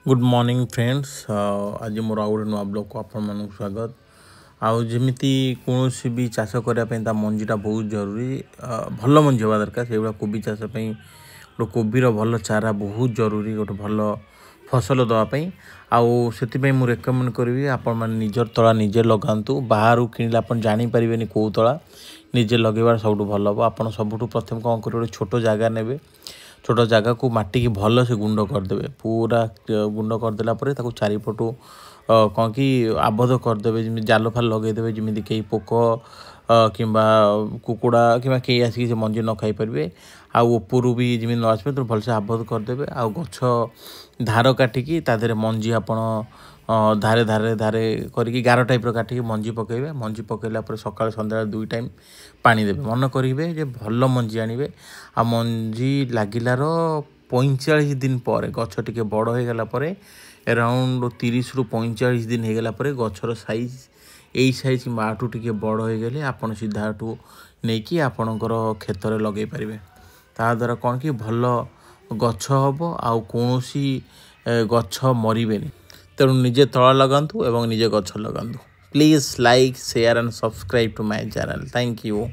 Good morning friends आज मोर आउ गोटे नुआ ब्लॉग को आपण मानक स्वागत आउमिति कौन भी चाष करने मंजीटा बहुत जरूरी भल मंजी हवा दरकार से कोबी चाष गोटे कोबीर भल चारा बहुत जरूरी गोटे भल फसल दवाई आउ से मुझे रेकमेंड करी आपण मैंने निजर तला निजे लगातु बाहर किणिले आप जानीपर कौ तला निजे लगेबार सब भल हम आप सबुठ प्रथम कौन करेंगे छोट जगह ने छोट जगह को माटी की भल से गुंड करदे पूरा गुंड करदेला चारिपटू कौन कि आबद्ध करदे जमी जाल फाल लगेदे जमी कई पोक कि कुकुड़ा कि कई आसिक से मंजी न खाई पारे आउर भी जमी न आसपे तो भलसे आबद्ध करदे आउ गछ धार काटिकी तादेह मंजी आपण धारे धारे धारे करके गार टाइप काटिकी मंजी पकेबे मंजी पकेला सकाल सन्ध्या 2 टाइम पानी देवे मन करेंगे जे भल मंजी आने आ मंजी लगिलार 45 दिन पर गछ टे बड़ हो गला अराउंड 30 रु 45 दिन हो गला गछर साइज यही साइज कि आठू टे बड़ हो गले आप सीधा आठू नहीं आपणकर क्षेत्र में लगे पारे ताद्वारा कौन कि भल गछ हम आउ कौन गछ मरबे तेणु निजे तला लगातु एवं निजे गछ लगातु please like share and subscribe to my channel thank you.